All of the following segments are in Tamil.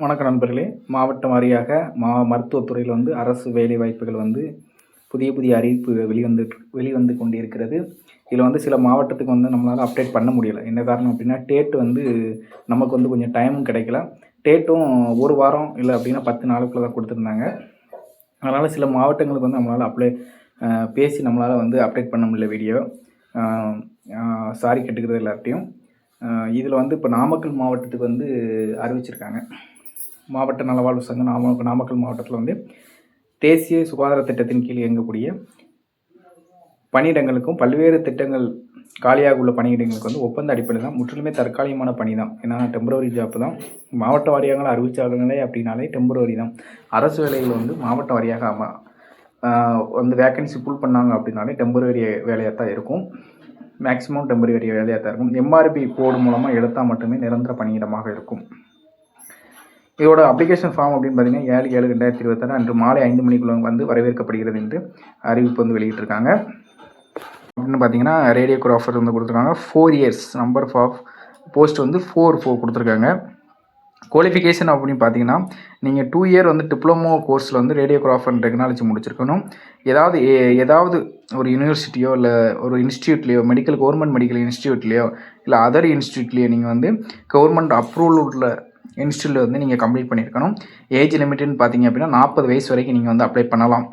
வணக்கம் நண்பர்களே. மாவட்டம் வாரியாக மருத்துவத்துறையில் அரசு வேலைவாய்ப்புகள் புதிய புதிய அறிவிப்பு வெளிவந்து கொண்டிருக்கிறது. இதில் சில மாவட்டத்துக்கு நம்மளால் அப்டேட் பண்ண முடியலை. என்ன காரணம் அப்படின்னா, டேட் நமக்கு கொஞ்சம் டைமும் கிடைக்கல. டேட்டும் 1 வாரம் இல்லை அப்படின்னா 10 நாளுக்குள்ள தான் கொடுத்துருந்தாங்க. அதனால் சில மாவட்டங்களுக்கு நம்மளால் பேசி நம்மளால் அப்டேட் பண்ண முடியல வீடியோ. சாரி கேட்டுக்கிறது எல்லார்ட்டையும். இதில் இப்போ நாமக்கல் மாவட்டத்துக்கு அறிவிச்சிருக்காங்க. மாவட்ட நலவாழ்வு சங்கம் நாமக்கல் மாவட்டத்தில் தேசிய சுகாதார திட்டத்தின் கீழ் இயங்கக்கூடிய பணியிடங்களுக்கும் பல்வேறு திட்டங்கள் காலியாக உள்ள பணியிடங்களுக்கு ஒப்பந்த அடிப்படையில் தான், முற்றிலுமே தற்காலிகமான பணி தான். ஏன்னா டெம்பரவரி ஜாப் தான். மாவட்ட வாரியாக அறிவிச்சாங்களே அப்படின்னாலே டெம்பரவரி தான். அரசு வேலைகள் மாவட்ட வாரியாக வேக்கன்சி ஃபுல் பண்ணாங்க அப்படின்னாலே டெம்பரவரி வேலையாக தான் இருக்கும். மேக்ஸிமம் டெம்பரவரி வேலையாக தான் இருக்கும். எம்ஆர்பி போர்டு மூலமாக எடுத்தால் மட்டுமே நிரந்தர பணியிடமாக இருக்கும். இதோட அப்ளிகேஷன் ஃபார்ம் அப்படின்னு பார்த்தீங்கன்னா 7/7/2026 அன்று மாலை 5 மணிக்குள்ள வரவேற்கப்படுகிறது என்று அறிவிப்பு வெளியிட்டிருக்காங்க. அப்படின்னு பார்த்தீங்கன்னா ரேடியோகிராஃபர் கொடுத்துருக்காங்க. 4 years நம்பர் ஆஃப் போஸ்ட் 4 கொடுத்துருக்காங்க. குவாலிஃபிகேஷன் அப்படின்னு பார்த்தீங்கன்னா, நீங்கள் 2 year டிப்ளமோ கோர்ஸில் ரேடியோகிராஃபர் டெக்னாலஜி முடிச்சிருக்கணும். ஏதாவது ஒரு யூனிவர்சிட்டியோ இல்லை ஒரு இன்ஸ்டியூட்லேயோ கவர்மெண்ட் மெடிக்கல் இன்ஸ்டியூட்லேயோ இல்லை அதர் இன்ஸ்டியூட்லேயோ நீங்கள் கவர்மெண்ட் அப்ரூவல் உள்ள இன்ஸ்டியூட்டில் நீங்கள் கம்ப்ளீட் பண்ணியிருக்கணும். ஏஜ் லிமிட்டுன்னு பார்த்தீங்க அப்படின்னா 40 வயசு வரைக்கும் நீங்கள் அப்ளை பண்ணலாம்.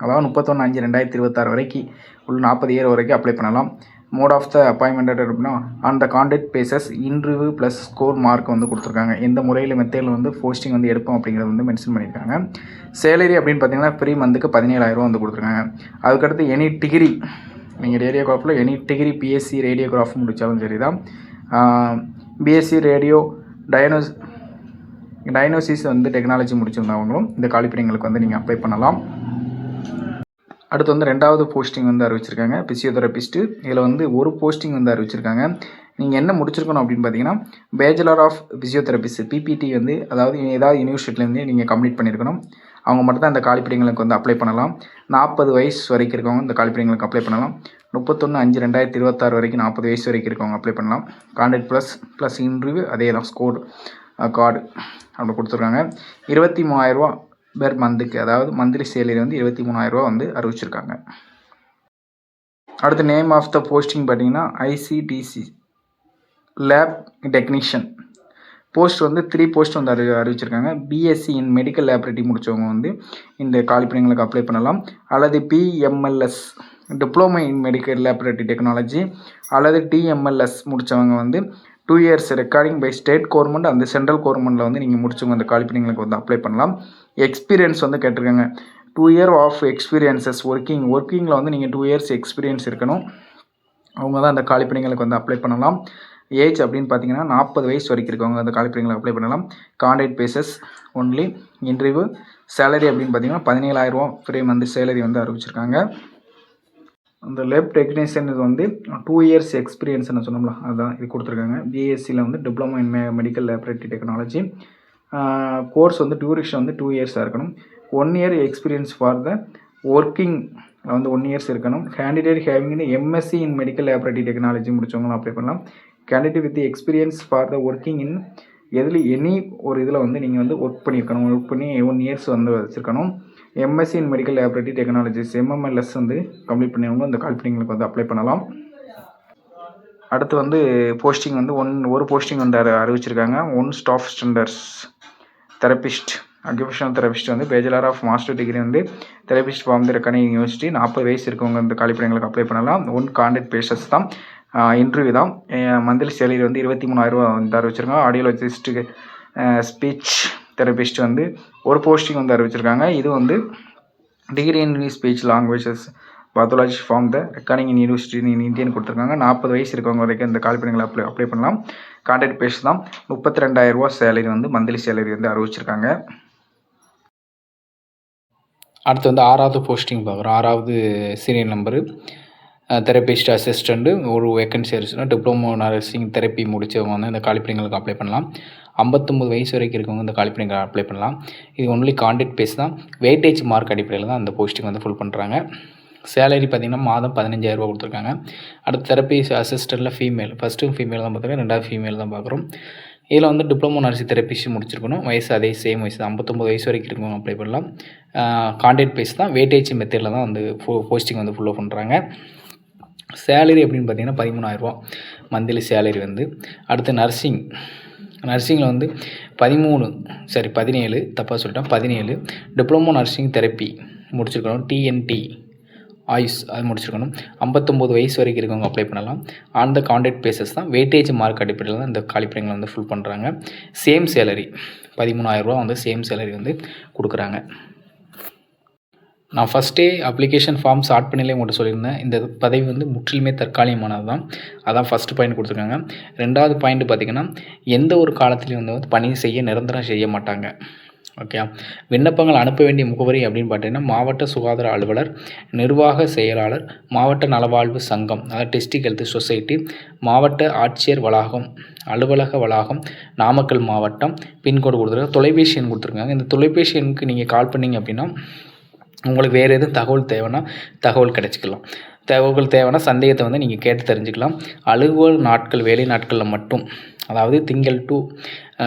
அதாவது 31/5/2026 வரைக்கும் உள்ள 40 இயர் வரைக்கும் அப்ளை பண்ணலாம். மோட் ஆஃப் த அப்பாயின்மெண்ட் அப்படின்னா on the contact basis interview plus score mark கொடுத்துருக்காங்க. எந்த முறையில் மெத்தேடில் போஸ்டிங் எடுப்போம் அப்படிங்கிறத மென்ஷன் பண்ணியிருக்காங்க. சேலரி அப்படின்னு பார்த்தீங்கன்னா 3 மந்த்துக்கு 17,000 கொடுத்துருக்காங்க. அதுக்கடுத்து எனி டிகிரி, நீங்கள் ரேடியோகிராஃபில் எனி டிகிரி பிஎஸ்சி ரேடியோகிராஃப் முடித்தாலும் சரி தான். பிஎஸ்சி ரேடியோ டயக்னோசிஸ் டெக்னாலஜி முடிச்சிருந்தவங்களும் இந்த காலிப்பணிகளுக்கு நீங்கள் அப்ளை பண்ணலாம். அடுத்து 2வது போஸ்டிங் அறிவிச்சிருக்காங்க, பிசியோதெரபிஸ்ட்டு. இதில் ஒரு போஸ்டிங் அறிவிச்சிருக்காங்க. நீங்கள் என்ன முடிச்சிருக்கணும் அப்படின்னு பார்த்தீங்கன்னா, பேச்சுலர் ஆஃப் பிசியோதெரபிஸ்ட் பிபிடி அதாவது ஏதாவது யூனிவர்சிட்டிலேருந்து நீங்கள் கம்ப்ளீட் பண்ணியிருக்கணும். அவங்க மட்டும் தான் இந்த காலிப்பணிகளுக்கு அப்ளை பண்ணலாம். 40 வயசு வரைக்கும் இருக்கவங்க இந்த காலிப்பணிகளுக்கு அப்ளை பண்ணலாம். 31/5/2026 வரைக்கும் 40 வயசு வரைக்கும் இருக்கவங்க அப்ளை பண்ணலாம். கான்டாக்ட் ப்ளஸ் இன்டர்வியூ அதே தான், ஸ்கோர் கார்டு அப்படி கொடுத்துருக்காங்க. 23,000 பெர் மந்த்துக்கு, அதாவது மந்த்லி சேலரி 23,000 அறிவிச்சிருக்காங்க. அடுத்து நேம் ஆஃப் த போஸ்டிங் பார்த்தீங்கன்னா ICTC lab technician post 3 post அறிவிச்சிருக்காங்க. பிஎஸ்சி இன் மெடிக்கல் லேபரேட்டரி முடித்தவங்க இந்த காலிப்பணிகளுக்கு அப்ளை பண்ணலாம். அல்லது BMLS diploma in medical laboratory technology அல்லது டிஎம்எல்எஸ் முடித்தவங்க 2 years recording by state government அந்த சென்ட்ரல் கவர்மெண்ட்டில் நீங்கள் முடிச்சவங்க அந்த காலிப்பணிகளுக்கு அப்ளை பண்ணலாம். எக்ஸ்பீரியன்ஸ் கேட்டிருக்காங்க. 2 year ஆஃப் எக்ஸ்பீரியன்ஸஸ் ஒர்க்கிங்கில் நீங்கள் 2 years எக்ஸ்பீரியன்ஸ் இருக்கணும். அவங்க தான் அந்த காலிப்பணிகளுக்கு அப்ளை பண்ணலாம். ஏஜ் அப்படின்னு பார்த்தீங்கன்னா 40 வயசு வரைக்கும் இருக்கவங்க அந்த காலிப்பணிகளுக்கு அப்ளை பண்ணலாம். Contract basis only. Interview salary அப்படின்னு பார்த்தீங்கன்னா 17,000 ஃப்ரீ மந்த் சேலரி அறிவிச்சிருக்காங்க. அந்த லேப் டெக்னீஷியன் 2 years எக்ஸ்பீரியன்ஸ்னு சொன்னோம்ல, அதுதான் இது கொடுத்துருக்காங்க. பிஎஸ்சியில் diploma in medical laboratory technology. Course duration 2 years இருக்கணும். 1 year experience for the working 1 years இருக்கணும். Candidate having MSc in medical laboratory technology முடிச்சவங்களும் அப்ளை பண்ணலாம். Candidate with experience for the working in any ஒரு இதில் நீங்கள் ஒர்க் பண்ணியிருக்கணும். ஒர்க் பண்ணி 1 years வச்சுருக்கணும். MSc in medical laboratory technologies MMLS complete பண்ணியவங்க இந்த காலிப்பணிகளுக்கு அப்ளை பண்ணலாம். அடுத்து போஸ்டிங் ஒரு போஸ்டிங் அறிவிச்சிருக்காங்க. 1 staff standards therapist occupational therapist bachelor of master degree therapist from the recognised university. 40 வயசு இருக்கவங்க இந்த காலிப்பணிகளுக்கு அப்ளை பண்ணலாம். 1 கான்டாக்ட் பேசஸ் தான். இன்டர்வியூ தான். மந்த்லி சேலரி 23,000 அறிவிச்சிருக்காங்க. ஆடியோலஜிஸ்ட்டு ஸ்பீச் தெரபிஸ்ட் ஒரு போஸ்டிங் அறிவிச்சிருக்காங்க. இது degree in speech languages pathology form the recording in university in Indian கொடுத்துருக்காங்க. 40 வயசு இருக்கவங்க வரைக்கும் இந்த காலிப்பணிகளை அப்ளை பண்ணலாம். கான்ட்ராக்ட் பேஸ் தான். 32,000 சேலரி மந்த்லி சேலரி அறிவிச்சிருக்காங்க. அடுத்து 6வது போஸ்டிங் பார்க்குறோம். 6வது சீரியல் நம்பரு தெரபிஸ்ட் அசிஸ்டண்ட்டு ஒரு வேக்கன்சி இருந்துச்சுன்னா டிப்ளமோ நர்சிங் தெரப்பி முடித்தவங்க இந்த காலிப்பணிகளுக்கு அப்ளை பண்ணலாம். 59 வயசு வரைக்கும் இருக்கவங்க இந்த காலிப்பணிகளை அப்ளை பண்ணலாம். இது ஒன்லி கான்ட்ராக்ட் பேஸ் தான். வெயிட்டேஜ் மார்க் அடிப்படையில் தான் அந்த போஸ்டிங் ஃபுல் பண்ணுறாங்க. சேலரி பார்த்திங்கன்னா மாதம் 15,000 கொடுத்துருக்காங்க. அடுத்து தெரப்பி அசிஸ்டண்ட்டில் ஃபீமேல், ஃபஸ்ட்டு ஃபீமேல் தான் பார்த்துருக்கேன், 2வது ஃபீமேல் தான் பார்க்குறோம். இதில் வந்து டிப்ளமோ நர்சிங் தெரபிஸ்ட் முடிச்சிருக்கணும். வயசு அதே சேம் வயசு தான், 59 வயசு வரைக்கும் இருக்கவங்க அப்ளை பண்ணலாம். கான்ட்ராக்ட் பேஸ் தான், வெயிட்டேஜ் மெத்தடில் தான் வந்து போஸ்டிங் வந்து ஃபுல்லாக பண்ணுறாங்க. சேலரி அப்படின்னு பார்த்தீங்கன்னா 13,000 மந்த்லி சேலரி வந்து. அடுத்து நர்சிங்கில் வந்து 17 தப்பாக சொல்லிட்டேன், 17 டிப்ளமோ நர்சிங் தெரப்பி முடிச்சிருக்கணும். டிஎன்டி ஆயுஷ் அது முடிச்சிருக்கணும். 59 வயசு வரைக்கும் இருக்கவங்க அப்ளை பண்ணலாம். ஆன் த கான்ட்ராக்ட் பேசஸ் தான், வெயிட்டேஜ் மார்க் அடிப்படையில் தான் இந்த காலிப்பணிகளை வந்து ஃபுல் பண்ணுறாங்க. சேம் சேலரி 13,000 வந்து சேம் சேலரி வந்து கொடுக்குறாங்க. நான் ஃபஸ்ட்டே அப்ளிகேஷன் ஃபார்ம் ஸ்டார்ட் பண்ணிலே உங்கள்கிட்ட சொல்லியிருந்தேன், இந்த பதவி வந்து முற்றிலுமே தற்காலிகமானது தான். அதான் ஃபஸ்ட்டு பாயிண்ட் கொடுத்துருக்காங்க. 2வது பாயிண்ட் பார்த்திங்கன்னா, எந்த ஒரு காலத்துலேயும் வந்து பணி செய்ய நிரந்தரம் செய்ய மாட்டாங்க. ஓகே, விண்ணப்பங்கள் அனுப்ப வேண்டிய முகவரி அப்படின்னு பார்த்தீங்கன்னா, மாவட்ட சுகாதார அலுவலர், நிர்வாக செயலாளர், மாவட்ட நலவாழ்வு சங்கம், அதாவது டிஸ்ட்ரிக்ட் ஹெல்த் சொசைட்டி, மாவட்ட ஆட்சியர் வளாகம், அலுவலக வளாகம், நாமக்கல் மாவட்டம், பின்கோடு கொடுத்துருக்காங்க. தொலைபேசி எண் கொடுத்துருக்காங்க. இந்த தொலைபேசி எண்ணுக்கு நீங்கள் கால் பண்ணிங்க அப்படின்னா உங்களுக்கு வேறு எதுவும் தகவல் தேவைன்னா தகவல் கிடச்சிக்கலாம். தகவல்கள் தேவைன்னா சந்தேகத்தை வந்து நீங்கள் கேட்டு தெரிஞ்சுக்கலாம். அலுவல் நாட்கள், வேலை நாட்களில் மட்டும், அதாவது திங்கள் டு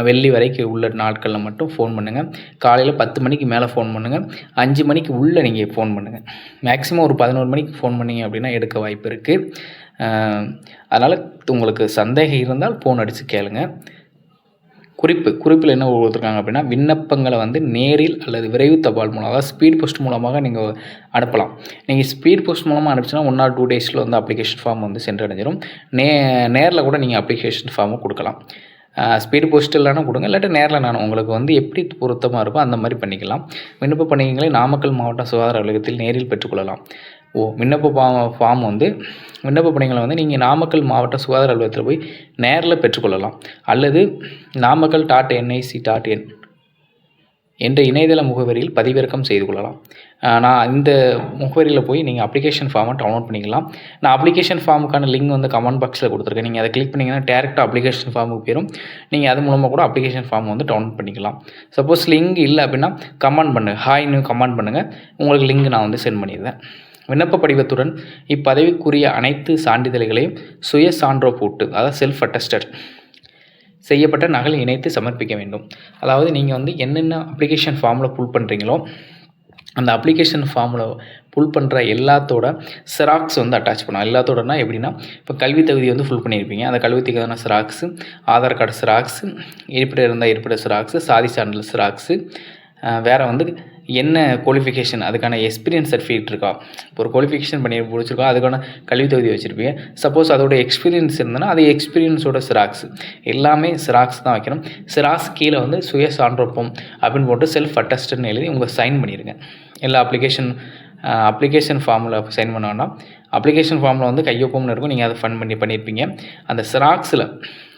வெள்ளி வரைக்கும் உள்ள நாட்களில் மட்டும் ஃபோன் பண்ணுங்கள். காலையில் 10 மணிக்கு மேலே ஃபோன் பண்ணுங்கள். 5 மணிக்கு உள்ளே நீங்கள் ஃபோன் பண்ணுங்கள். மேக்ஸிமம் ஒரு 11 மணிக்கு ஃபோன் பண்ணிங்க அப்படின்னா எடுக்க வாய்ப்பு இருக்குது. அதனால் உங்களுக்கு சந்தேகம் இருந்தால் ஃபோன் அடித்து கேளுங்க. குறிப்பில் என்ன கொடுத்துருக்காங்க அப்படின்னா, விண்ணப்பங்களை வந்து நேரில் அல்லது விரைவு தபால் மூலம், அதாவது ஸ்பீட் போஸ்ட் மூலமாக நீங்கள் அனுப்பலாம். நீங்கள் ஸ்பீட் போஸ்ட் மூலமாக அனுப்பிச்சுன்னா 1 or 2 டேஸில் வந்து அப்ளிகேஷன் ஃபார்ம் வந்து சென்றடைஞ்சிடும். நேரில் கூட நீங்கள் அப்ளிகேஷன் ஃபார்மும் கொடுக்கலாம். ஸ்பீடு போஸ்ட் இல்லைனா கொடுங்க, இல்லாட்டி நேரில் நான் உங்களுக்கு வந்து எப்படி பொருத்தமாக இருக்கோ அந்த மாதிரி பண்ணிக்கலாம். விண்ணப்ப பணிகளை நாமக்கல் மாவட்ட சுகாதார அலுவலகத்தில் நேரில் பெற்றுக்கொள்ளலாம். ஃபார்ம் வந்து விண்ணப்ப பணிகளை வந்து நீங்கள் நாமக்கல் மாவட்ட சுகாதார அலுவலகத்தில் போய் நேரில் பெற்றுக்கொள்ளலாம். அல்லது namakal.nic.in என்ற இணையதள முகவரியில் பதிவிறக்கம் செய்து கொள்ளலாம். நான் இந்த முகவரியில் போய் நீங்கள் அப்ளிகேஷன் ஃபார்மை டவுன்லோட் பண்ணிக்கலாம். நான் அப்ளிகேஷன் ஃபார்முக்கான லிங்க் வந்து கமெண்ட் பாக்ஸில் கொடுத்துருக்கேன். நீங்கள் அதை கிளிக் பண்ணிங்கன்னா டேரெக்டாக அப்ளிகேஷன் ஃபார்முக்கு போயிடும். நீங்கள் அது மூலமாக கூட அப்ளிகேஷன் ஃபார்ம் வந்து டவுன்லோட் பண்ணிக்கலாம். சப்போஸ் லிங்க் இல்லை அப்படின்னா கமெண்ட் பண்ணுங்கள், ஹாய்னு கமெண்ட் பண்ணுங்கள், உங்களுக்கு லிங்க் நான் வந்து சென்ட் பண்ணிடுவேன். விண்ணப்ப படிவத்துடன் இப்பதவிக்குரிய அனைத்து சான்றிதழ்களையும் சுய சான்றோப்பூட்டு, அதாவது செல்ஃப் அட்டஸ்டட் செய்யப்பட்ட நகல் இணைத்து சமர்ப்பிக்க வேண்டும். அதாவது நீங்கள் வந்து என்னென்ன அப்ளிகேஷன் ஃபார்மில் புல் பண்ணுறீங்களோ அந்த அப்ளிகேஷன் ஃபார்மில் புல் பண்ணுற எல்லாத்தோட செராக்ஸ் வந்து அட்டாச் பண்ணலாம். எல்லாத்தோடனா எப்படின்னா, இப்போ கல்வி தகுதி வந்து ஃபுல் பண்ணியிருப்பீங்க, அந்த கல்வி தகுதியான செராக்ஸு, ஆதார் கார்டு செராக்ஸு, இருப்பிடம் இருந்தால் இருப்பிட செராக்ஸு, சாதி சான்றிதழ் செராக்ஸு, வேறு வந்து என்ன குவாலிஃபிகேஷன், அதுக்கான எக்ஸ்பீரியன்ஸ் சர்டிஃபிகேட் இருக்கா, இப்போ ஒரு குவாலிஃபிகேஷன் பண்ணி முடிச்சிருக்கோம், அதுக்கான கல்வி தகுதி வச்சுருப்பீங்க. சப்போஸ் அதோட எக்ஸ்பீரியன்ஸ் இருந்ததுன்னா அது எக்ஸ்பீரியன்ஸோட செராக்ஸ், எல்லாமே செராக்ஸ் தான் வைக்கணும். செராக்ஸ் கீழே வந்து சுய சான்றொப்பம் அப்படின்னு போட்டு செல்ஃப் அட்டஸ்டட்னு எழுதி உங்கள் சைன் பண்ணிடுங்க. எல்லா அப்ளிகேஷன் ஃபார்மில் சைன் பண்ண வேண்டாம். அப்ளிகேஷன் ஃபார்மில் வந்து கையொப்பம்னு இருக்கும், நீங்கள் அதை பண்ணியிருப்பீங்க. அந்த செராக்ஸில்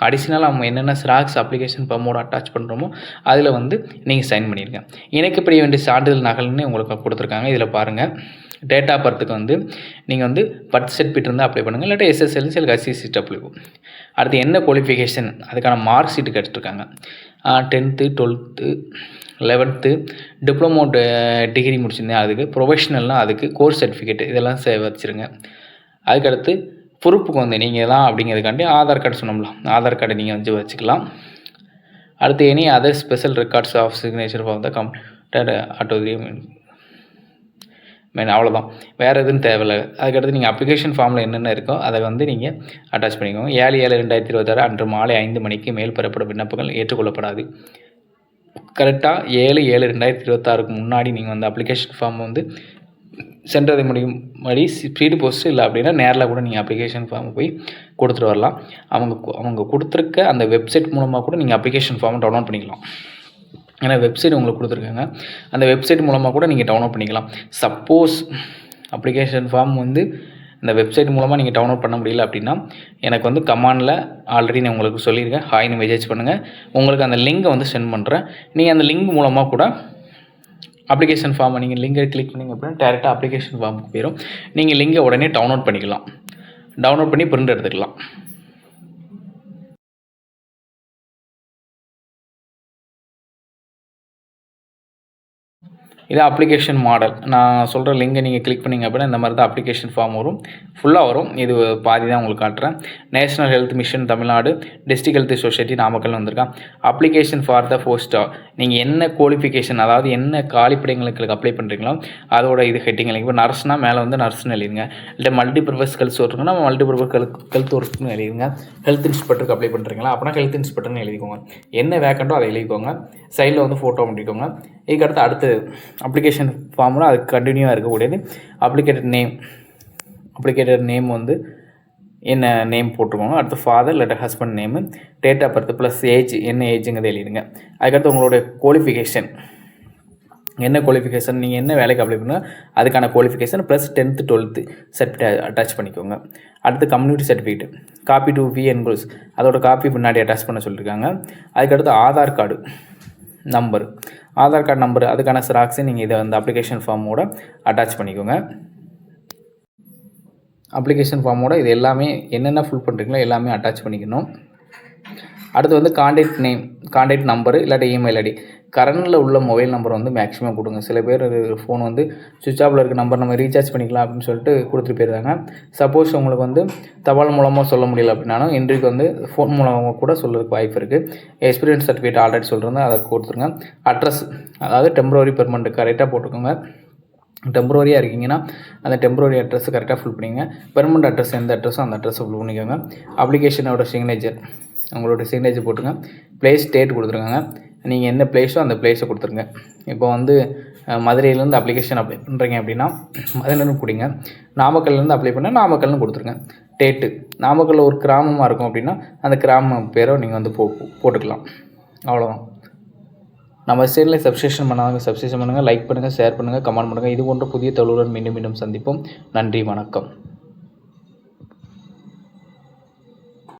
அடிஷ்னலாக நம்ம என்னென்ன செராக்ஸ் அப்ளிகேஷன் ஃபார்மோடு அட்டாச் பண்ணுறோமோ அதில் வந்து நீங்கள் சைன் பண்ணிடுங்க. இணைக்கப்பட வேண்டிய சான்றிதழ் நகல்னு உங்களுக்கு கொடுத்துருக்காங்க. இதில் பாருங்கள், டேட் ஆஃப் பர்த்துக்கு வந்து நீங்கள் வந்து பர்த் சர்டிஃபிகேட் இருந்தால் அப்ளை பண்ணுங்கள், இல்லாட்டி SSLC இல்லை SC அப்ளை பண்ணும். அடுத்து என்ன குவாலிஃபிகேஷன், அதுக்கான மார்க் ஷீட்டு கேட்டுருக்காங்க. 10th 12th 11th diploma degree முடிச்சிருந்தேன், அதுக்கு ப்ரொஃபஷ்னல்னால் அதுக்கு கோர்ஸ் சர்டிஃபிகேட் இதெல்லாம் வச்சுருங்க. அதுக்கடுத்து ப்ரூஃபுக்கு வந்து நீங்கள் தான் அப்படிங்கிறதுக்காண்டி ஆதார் கார்டு சொன்னோம்ல, ஆதார் கார்டை நீங்கள் வந்து வச்சுக்கலாம். அடுத்து any other special records of signature for the computer auto அவ்வளோதான், வேறு எதுவும் தேவையில்லை. அதுக்கடுத்து நீங்கள் அப்ளிகேஷன் ஃபார்மில் என்னென்ன இருக்கோ அதை வந்து நீங்கள் அட்டாச் பண்ணிக்கோங்க. 7/7/2026 அன்று மாலை 5 மணிக்கு மேல் பெறப்படும் விண்ணப்பங்கள் ஏற்றுக்கொள்ளப்படாது. கரெக்டாக 7/7/2026 முன்னாடி நீங்கள் வந்து அப்ளிகேஷன் ஃபார்ம் வந்து சென்றதை முடியும் படி ஸ்பீடு போஸ்ட் இல்லை அப்படின்னா நேரில் கூட நீங்கள் அப்ளிகேஷன் ஃபார்ம் போய் கொடுத்துட்டு வரலாம். அவங்க கொடுத்துருக்க அந்த வெப்சைட் மூலமாக கூட நீங்கள் அப்ளிகேஷன் ஃபார்மை டவுன்லோட் பண்ணிக்கலாம். ஏன்னா வெப்சைட் உங்களுக்கு கொடுத்துருக்காங்க, அந்த வெப்சைட் மூலமாக கூட நீங்கள் டவுன்லோட் பண்ணிக்கலாம். சப்போஸ் அப்ளிகேஷன் ஃபார்ம் வந்து இந்த வெப்சைட் மூலமாக நீங்கள் டவுன்லோட் பண்ண முடியல அப்படின்னா எனக்கு வந்து கமாண்டில் ஆல்ரெடி நான் உங்களுக்கு சொல்லியிருக்கேன், ஹாய்னு மெசேஜ் பண்ணுங்கள், உங்களுக்கு அந்த லிங்கை வந்து சென்ட் பண்ணுறேன். நீங்கள் அந்த லிங்க் மூலமாக கூட அப்ளிகேஷன் ஃபார்மை நீங்கள் லிங்கை கிளிக் பண்ணிங்க அப்படின்னா டேரெக்டாக அப்ளிகேஷன் ஃபார்முக்கு போயிடும். நீங்கள் லிங்கை உடனே டவுன்லோட் பண்ணிக்கலாம், டவுன்லோட் பண்ணி பிரிண்ட் எடுத்துக்கலாம். இது அப்ளிகேஷன் மாடல். நான் சொல்கிற லிங்கை நீங்கள் கிளிக் பண்ணிங்க அப்படின்னா இந்த மாதிரி தான் அப்ளிகேஷன் ஃபார்ம் வரும், ஃபுல்லாக வரும். இது பாதி தான் உங்களுக்கு காட்டுறேன். National health mission Tamil Nadu, district health society Namakkal வந்திருக்கான். அப்ளிகேஷன் ஃபார் த போஸ்டா, நீங்கள் என்ன குவாலிஃபிகேஷன், அதாவது என்ன காலிப்படைங்களுக்கு அப்ளை பண்ணுறீங்களோ அதோட இது ஹெட்டிங் எழுதிங்க. இப்போ நர்ஸ்னால் மேலே வந்து நர்ஸ்னு எழுதிங்க. இல்லை மல்டிபர்பஸ் ஹெல்த் ஒர்க்குன்னா மல்டிபர்பஸ் ஹெல்த் ஒர்க்னு எழுதிங்க. ஹெல்த் இன்ஸ்பெக்டருக்கு அப்ளை பண்ணுறீங்களா அப்படின்னா ஹெல்த் இன்ஸ்பெக்டர்னு எழுதிக்கோங்க. என்ன வேக்கண்ட்டோ அதை எழுதிக்கோங்க. சைடில் வந்து ஃபோட்டோ பண்ணிக்கோங்க. இதுக்கடுத்து அடுத்து அப்ளிகேஷன் ஃபார்மில் அதுக்கு கண்டினியூவாக இருக்கக்கூடியது அப்ளிகேட்டர் நேம் வந்து என்ன நேம் போட்டுக்கோங்க. அடுத்து ஃபாதர் இல்லாட்ட husband name, date of birth plus age, என்ன ஏஜுங்கிறத எழுதிடுங்க. அதுக்கடுத்து உங்களுடைய குவாலிஃபிகேஷன், என்ன குவாலிஃபிகேஷன், நீங்கள் என்ன வேலைக்கு அப்ளை பண்ணுங்கள் அதுக்கான qualification plus 10th 12th certificate attach பண்ணிக்கோங்க. அடுத்து community certificate, copy to we enclose, அதோட காப்பி முன்னாடி அட்டாச் பண்ண சொல்லியிருக்காங்க. அதுக்கடுத்து Aadhaar card number, Aadhaar card number அதுக்கான ஜெராக்ஸை நீங்கள் இதை வந்து அப்ளிகேஷன் ஃபார்மோட அட்டாச் பண்ணிக்கோங்க. அப்ளிகேஷன் ஃபார்மோட இது எல்லாமே என்னென்ன ஃபுல் பண்ணுறீங்களோ எல்லாமே அட்டாச் பண்ணிக்கணும். அடுத்து வந்து கான்டாக்ட் நம்பரு இல்லாட்டி இமெயில் ஐடி, கரண்டில் உள்ள மொபைல் நம்பர் வந்து மேக்ஸிமம் கொடுங்க. சில பேர் ஃபோன் வந்து சுவிட்ச் ஆஃபில் இருக்க நம்பர் நம்ம ரீசார்ஜ் பண்ணிக்கலாம் அப்படின்னு சொல்லிட்டு கொடுத்துட்டு போயிருந்தாங்க. சப்போஸ் உங்களுக்கு வந்து தபால் மூலமாக சொல்ல முடியல அப்படின்னாலும் இன்றைக்கு வந்து ஃபோன் மூலமாக கூட சொல்கிறதுக்கு வாய்ப்பு இருக்குது. எக்ஸ்பீரியன்ஸ் சர்டிஃபிகேட் ஆல்ரெடி சொல்கிறேன், அதை கொடுத்துருங்க. அட்ரஸ், அதாவது டெம்பரரி பெர்மனெண்ட் கரெக்டாக போட்டுக்கோங்க. டெம்பரரியாக இருக்கீங்கன்னா அந்த டெம்பரரி அட்ரஸ் கரெக்டாக ஃபில் பண்ணிங்க. பெர்மனெண்ட் அட்ரஸ் எந்த அட்ரஸோ அந்த அட்ரஸை ஃபில் பண்ணிக்கோங்க. அப்ளிகேஷனோட சிக்னேச்சர், உங்களோட சிக்னேச்சர் போட்டுங்க. பிளேஸ் டேட் கொடுத்துருக்காங்க. நீங்கள் என்ன பிளேஸோ அந்த பிளேஸை கொடுத்துருங்க. இப்போ வந்து மதுரையிலேருந்து அப்ளிகேஷன் அப்ளை பண்ணுறீங்க அப்படின்னா மதுரைன்னு கொடுங்க. நாமக்கல்லேருந்து அப்ளை பண்ணால் நாமக்கல்னு கொடுத்துருங்க. டேட்டு, நாமக்கல்லில் ஒரு கிராமமாக இருக்கும் அப்படின்னா அந்த கிராம பேரை நீங்கள் வந்து போட்டுக்கலாம். அவ்வளோதான். நம்ம சேனலில் சப்ஸ்கிரிப்ஷன் பண்ணாங்க, சப்ஸ்கிரிப்ஷன் பண்ணுங்கள், லைக் பண்ணுங்கள், ஷேர் பண்ணுங்கள், கமெண்ட் பண்ணுங்கள். இது போன்ற புதிய தகவலுடன் மீண்டும் சந்திப்போம். நன்றி, வணக்கம்.